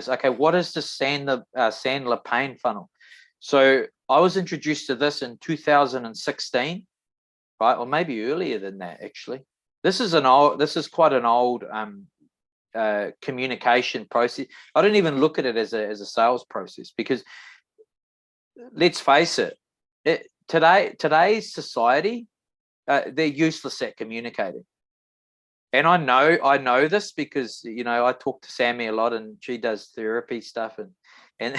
Okay, what is the Sandler Pain Funnel? So I was introduced to this in 2016, right, or maybe earlier than that. Actually, this is quite an old communication process. I don't even look at it as a sales process, because let's face it, today's society, they're useless at communicating. And I know this because, I talk to Sammy a lot, and she does therapy stuff, and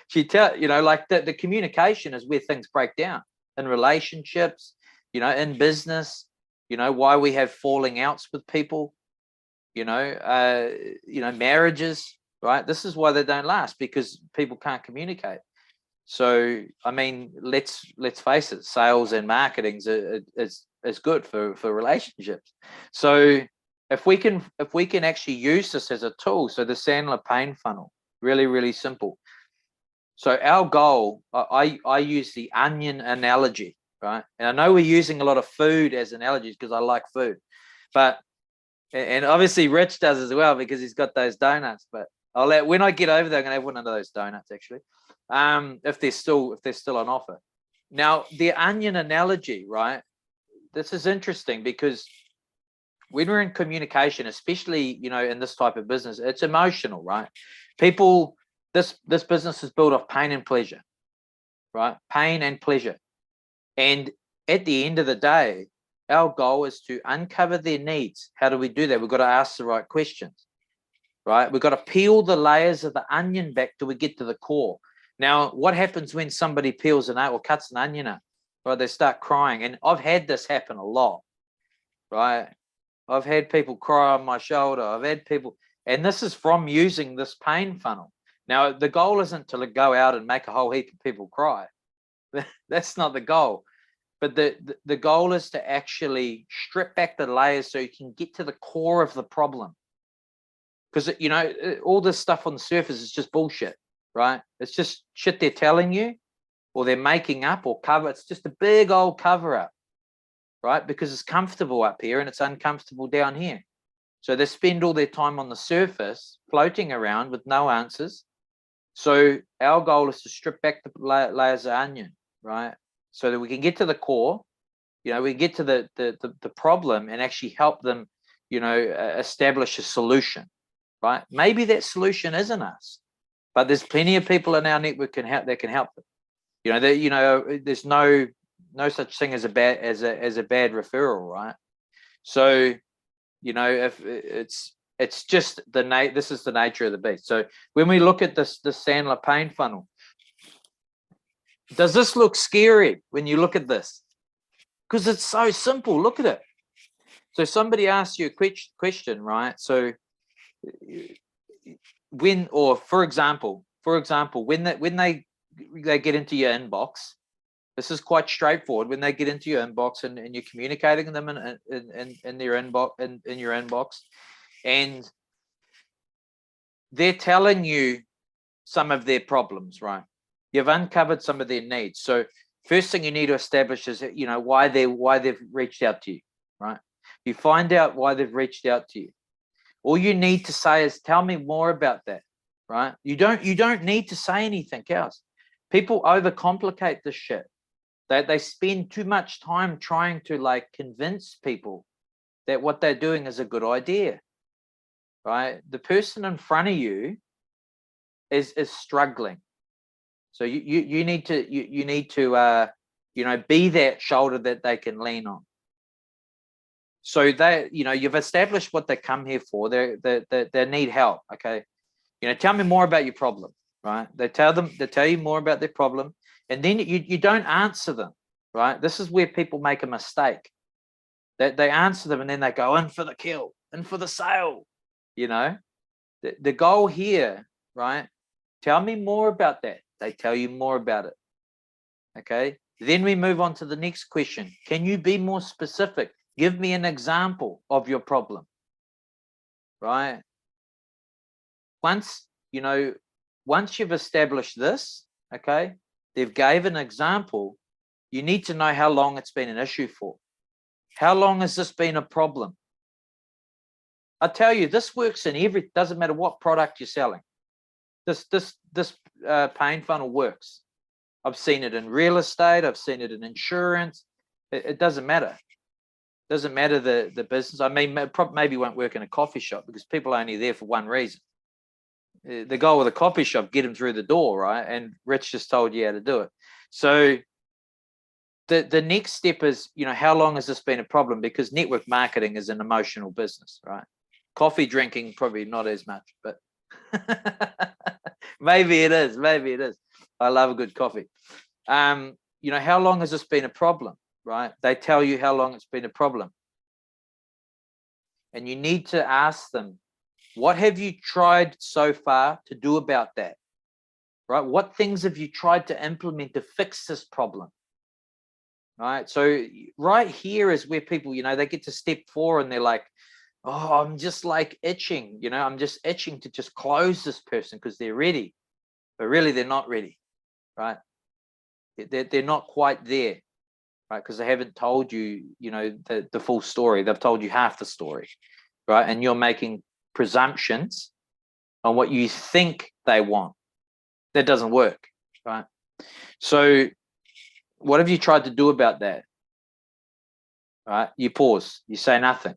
she like the communication is where things break down in relationships, in business, why we have falling outs with people, marriages, right? This is why they don't last, because people can't communicate. So, I mean, let's face it, sales and marketing is good for relationships. So if we can actually use this as a tool, so the Sandler Pain Funnel, really, really simple. So our goal, I use the onion analogy, right? And I know we're using a lot of food as analogies because I like food, and obviously Rich does as well because he's got those donuts. But when I get over there, I'm gonna have one of those donuts actually, if they're still on offer. Now, the onion analogy, right? This is interesting because when we're in communication, especially in this type of business, it's emotional, right? People, this business is built off pain and pleasure, right? Pain and pleasure, and at the end of the day, our goal is to uncover their needs. How do we do that? We've got to ask the right questions, right? We've got to peel the layers of the onion back till we get to the core. Now, what happens when somebody peels or cuts an onion up? Right, they start crying, and I've had this happen a lot, right? I've had people cry on my shoulder. I've had people, and this is from using this pain funnel. Now, the goal isn't to go out and make a whole heap of people cry. That's not the goal. But the goal is to actually strip back the layers so you can get to the core of the problem. Because, all this stuff on the surface is just bullshit, right? It's just shit they're telling you, or they're making up, or cover. It's just a big old cover up, right? Because it's comfortable up here and it's uncomfortable down here. So they spend all their time on the surface floating around with no answers. So our goal is to strip back the layers of onion, right? So that we can get to the core, we get to the problem and actually help them, establish a solution, right? Maybe that solution isn't us, but there's plenty of people in our network that can help them. There's no such thing as a bad referral, right? So, if it's just this is the nature of the beast. So when we look at the Sandler Pain Funnel, does this look scary when you look at this? Because it's so simple. Look at it. So somebody asks you a question, right? So for example, when they get into your inbox, this is quite straightforward. When they get into your inbox and you're communicating them in their inbox, in your inbox, and they're telling you some of their problems, right? You've uncovered some of their needs. So first thing you need to establish is, why they've reached out to you, right? You find out why they've reached out to you. All you need to say is, tell me more about that, right? You don't need to say anything else. People overcomplicate this shit. They spend too much time trying to convince people that what they're doing is a good idea, right? The person in front of you is struggling. So you need to be that shoulder that they can lean on. So you've established what they come here for. They need help. Okay, tell me more about your problem, right? They tell you more about their problem, and then you don't answer them, right? This is where people make a mistake. They answer them and then they go in for the kill, in for the sale. The goal here, right? Tell me more about that. They tell you more about it. Okay. Then we move on to the next question. Can you be more specific? Give me an example of your problem. Right. Once you've established this, okay, they've gave an example. You need to know how long it's been an issue for. How long has this been a problem? I tell you, this works in doesn't matter what product you're selling. This pain funnel works. I've seen it in real estate. I've seen it in insurance. It doesn't matter. Doesn't matter the business. I mean, maybe won't work in a coffee shop because people are only there for one reason. The goal of the coffee shop, get them through the door, right? And Rich just told you how to do it. So the next step is, how long has this been a problem? Because network marketing is an emotional business, right? Coffee drinking, probably not as much, but maybe it is. Maybe it is. I love a good coffee. How long has this been a problem, right? They tell you how long it's been a problem. And you need to ask them, what have you tried so far to do about that, right? What things have you tried to implement to fix this problem, right? So right here is where people, they get to step 4 and they're like, oh, I'm just like itching, I'm just itching to just close this person because they're ready, but really they're not ready, right? They're not quite there, right? Because they haven't told you, the full story. They've told you half the story, right? And you're making presumptions on what you think they want. That doesn't work, right? So what have you tried to do about that? Right? You pause, you say nothing,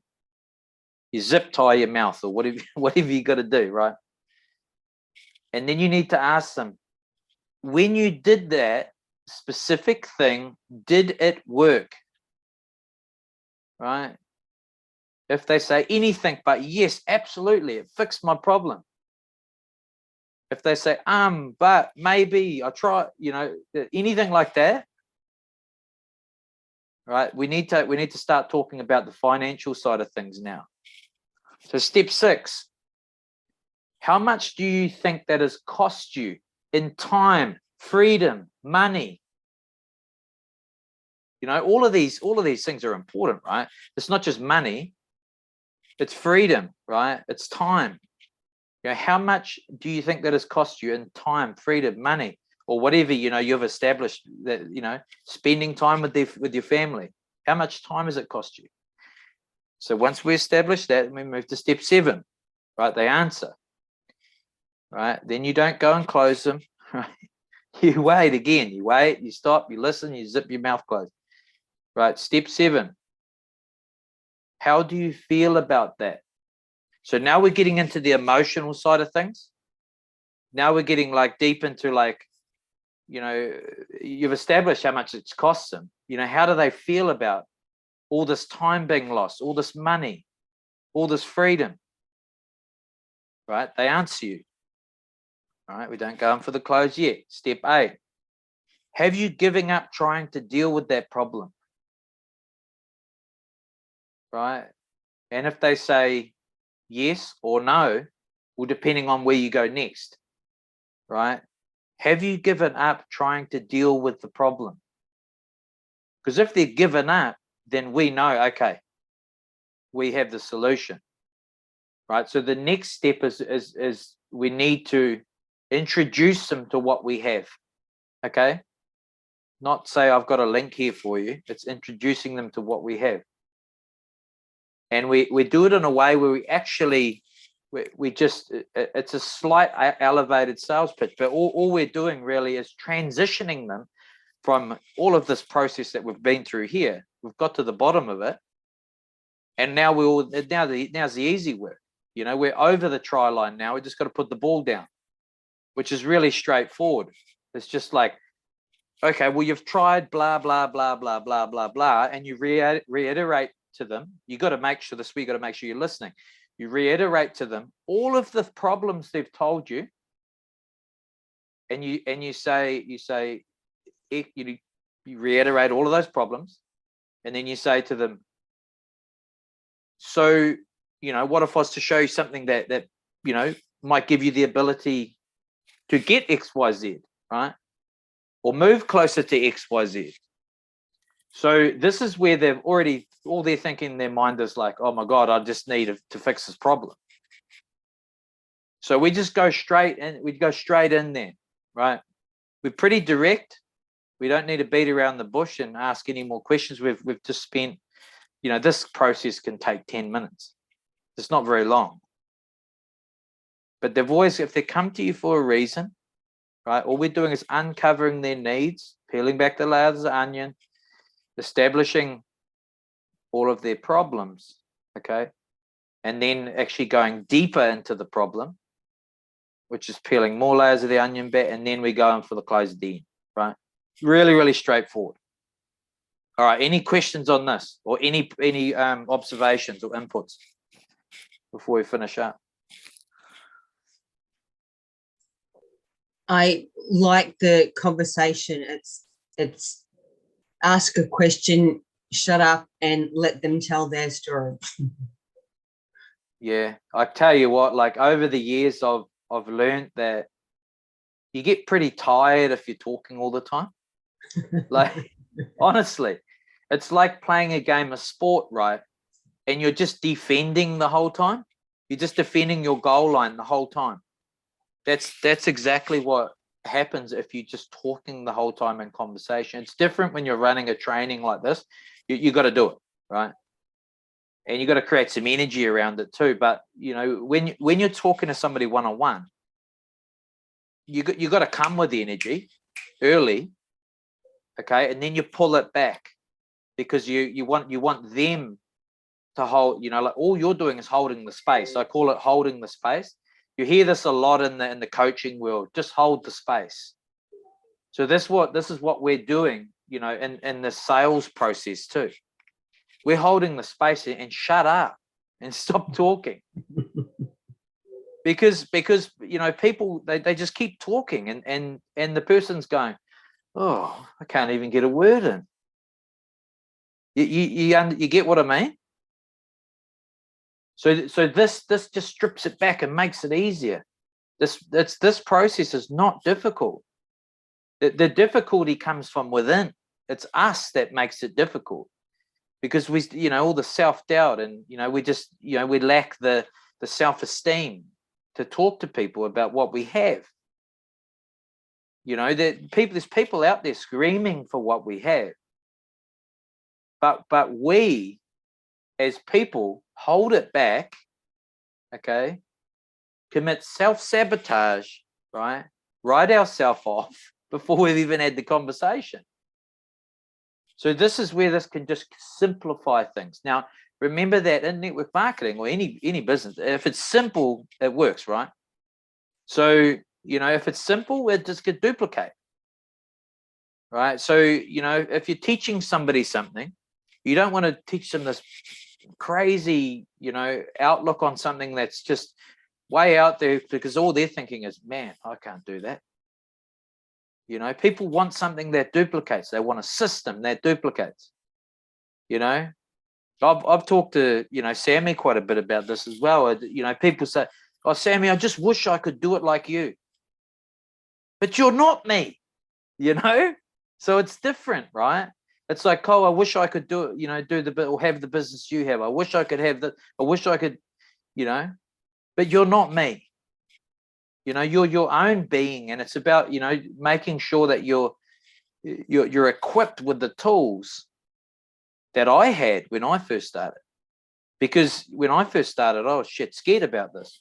you zip tie your mouth, or whatever you got to do, right? And then you need to ask them, when you did that specific thing, did it work? Right? If they say anything but yes, absolutely, it fixed my problem. If they say but maybe I try, anything like that, right? We need to start talking about the financial side of things now. So step 6, how much do you think that has cost you in time, freedom, money? All of these things are important, right? It's not just money, it's freedom, right? It's time. How much do you think that has cost you in time, freedom, money, or whatever, you've established that, spending time with your family? How much time has it cost you? So once we establish that, we move to step 7, right? They answer, right? Then you don't go and close them, right? You wait again, you wait, you stop, you listen, you zip your mouth closed, right? Step 7, how do you feel about that? So now we're getting into the emotional side of things. Now we're getting deep into you've established how much it's cost them. How do they feel about all this time being lost, all this money, all this freedom, right? They answer you. All right, we don't go in for the close yet. Step 8, have you given up trying to deal with that problem, right? And if they say yes or no, well, depending on where you go next, right? Have you given up trying to deal with the problem? Because if they're given up, then we know, okay, we have the solution, right? So the next step is we need to introduce them to what we have, okay? Not say, I've got a link here for you. It's introducing them to what we have. And we do it in a way where we actually, we just, it's a slight elevated sales pitch, but all we're doing really is transitioning them from all of this process that we've been through here. We've got to the bottom of it. And now now's the easy work. We're over the try line now. We just got to put the ball down, which is really straightforward. It's just like, okay, well, you've tried blah, blah, blah, blah, blah, blah, blah, and you reiterate to them. You got to make sure you got to make sure you're listening. You reiterate to them all of the problems they've told you, and you reiterate all of those problems, and then you say to them, so what if I was to show you something that might give you the ability to get XYZ, right? Or move closer to XYZ. So this is where they've already, all they're thinking in their mind is like, oh my God, I just need to fix this problem. So we just go straight in there, right? We're pretty direct. We don't need to beat around the bush and ask any more questions. We've just spent, this process can take 10 minutes. It's not very long. But they've always, if they come to you for a reason, right, all we're doing is uncovering their needs, peeling back the layers of the onion, establishing all of their problems, okay, and then actually going deeper into the problem, which is peeling more layers of the onion back, and then we go in for the close at the end, right? Really, really straightforward. All right, any questions on this, or any observations or inputs before we finish up? I like the conversation. It's ask a question, shut up, and let them tell their story. Yeah, I tell you what, like over the years, I've learned that you get pretty tired if you're talking all the time. Like, honestly, it's like playing a game of sport, right? And you're just defending the whole time. You're just defending your goal line the whole time. That's exactly what happens if you're just talking the whole time in conversation. It's different when you're running a training like this. You got to do it, right? And you got to create some energy around it too. But you know, when you're talking to somebody one-on-one, you got to come with the energy early, okay, and then you pull it back, because you want them to hold, you know, like all you're doing is holding the space. I call it holding the space. You hear this a lot in the coaching world. Just hold the space. So this is what we're doing, you know, in the sales process too. We're holding the space and shut up and stop talking. because you know, people they just keep talking, and the person's going, oh, I can't even get a word in. You get what I mean? So this just strips it back and makes it easier. This process is not difficult. The difficulty comes from within. It's us that makes it difficult, because we, you know, all the self-doubt, and you know, we just, you know, we lack the self-esteem to talk to people about what we have. You know, there's people out there screaming for what we have, but we as people hold it back, okay, commit self-sabotage, right, write ourselves off before we've even had the conversation. So this is where this can just simplify things. Now, remember that in network marketing or any business, if it's simple, it works, right? So, you know, if it's simple, it just could duplicate, right? So, you know, if you're teaching somebody something, you don't want to teach them this crazy, you know, outlook on something that's just way out there, because all they're thinking is, man, I can't do that. You know, people want something that duplicates. They want a system that duplicates. You know, I've talked to, you know, Sammy quite a bit about this as well. You know, people say, oh, Sammy, I just wish I could do it like you. But you're not me, you know? So it's different, right? It's like, oh, I wish I could do it, you know, do the bit or have the business you have. I wish I could have that. I wish I could, you know, but you're not me. You know, you're your own being, and it's about, you know, making sure that you're equipped with the tools that I had when I first started. Because when I first started, I was shit scared about this.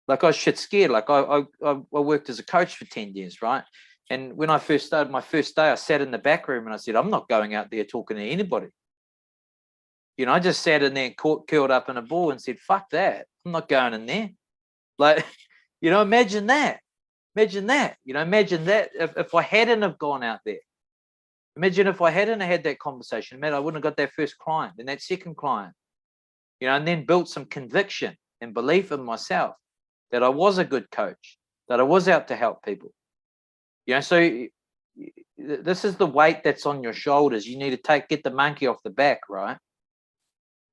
Like, I was shit scared. Like, I worked as a coach for 10 years, right? And when I first started, my first day, I sat in the back room and I said, I'm not going out there talking to anybody. You know, I just sat in there curled up in a ball and said, fuck that. I'm not going in there. Like, you know, imagine that. Imagine that. You know, imagine that if I hadn't have gone out there. Imagine if I hadn't had that conversation. Man, I wouldn't have got that first client and that second client. You know, and then built some conviction and belief in myself that I was a good coach, that I was out to help people. You know, so this is the weight that's on your shoulders. You need to get the monkey off the back, right?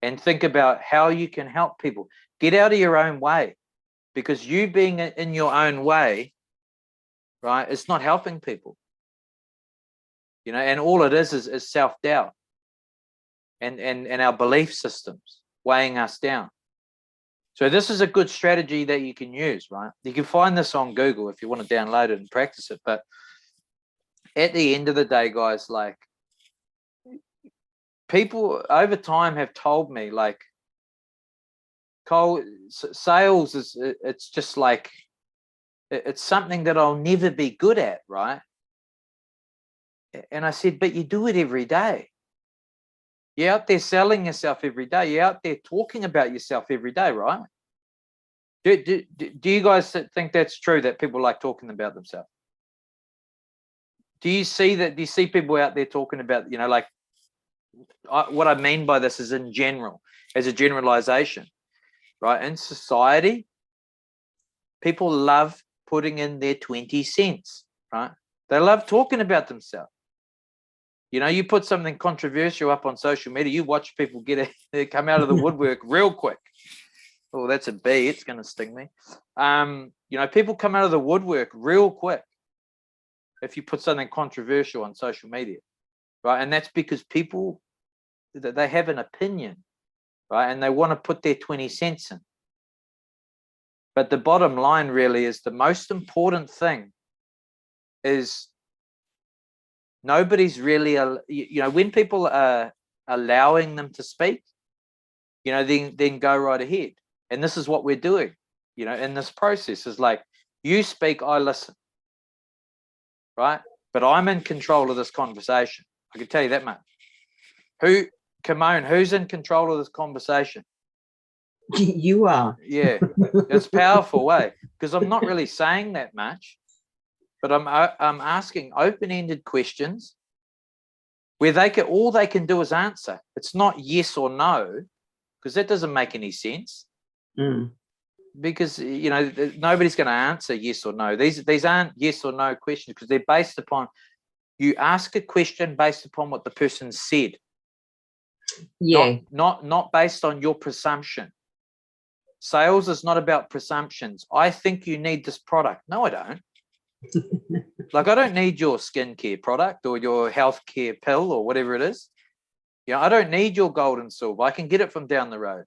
And think about how you can help people. Get out of your own way, because you being in your own way, right, it's not helping people. You know, and all it is self-doubt and our belief systems weighing us down. So this is a good strategy that you can use, right? You can find this on Google if you want to download it and practice it. But at the end of the day, guys, like, people over time have told me, like, Cole, sales is, it's just like, it's something that I'll never be good at, right? And I said, but you do it every day. You're out there selling yourself every day. You're out there talking about yourself every day, right? Do you guys think that's true, that people like talking about themselves? Do you see that? Do you see people out there talking about, you know, like, what I mean by this is in general, as a generalization, right? In society, people love putting in their 20 cents, right? They love talking about themselves. You know, you put something controversial up on social media, you watch people they come out of the woodwork real quick. Oh, that's a bee. It's going to sting me. You know, people come out of the woodwork real quick if you put something controversial on social media, right? And that's because people, they have an opinion, right? And they want to put their 20 cents in. But the bottom line really is, the most important thing is nobody's really, you know, when people are allowing them to speak, you know, then go right ahead. And this is what we're doing, you know, in this process is like, you speak, I listen, right? But I'm in control of this conversation. I can tell you that much. Who's in control of this conversation? You are. Yeah, it's powerful, eh? Because I'm not really saying that much, but I'm asking open-ended questions where all they can do is answer. It's not yes or no, because that doesn't make any sense. Because, you know, nobody's going to answer yes or no. These aren't yes or no questions, because they're based upon, you ask a question based upon what the person said. Yeah. Not based on your presumption. Sales is not about presumptions. I think you need this product. No, I don't. Like, I don't need your skincare product or your healthcare pill or whatever it is. You know, I don't need your gold and silver. I can get it from down the road.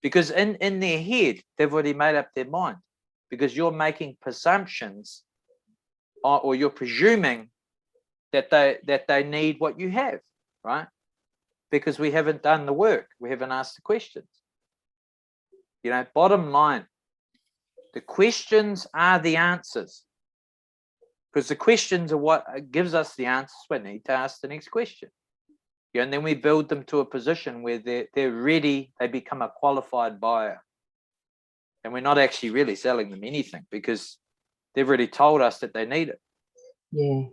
Because in their head, they've already made up their mind. Because you're making presumptions, or you're presuming that they need what you have, right? Because we haven't done the work. We haven't asked the questions. You know, bottom line, the questions are the answers. Because the questions are what gives us the answers we need to ask the next question. Yeah, and then we build them to a position where they're ready, they become a qualified buyer. And we're not actually really selling them anything, because they've already told us that they need it. Yeah.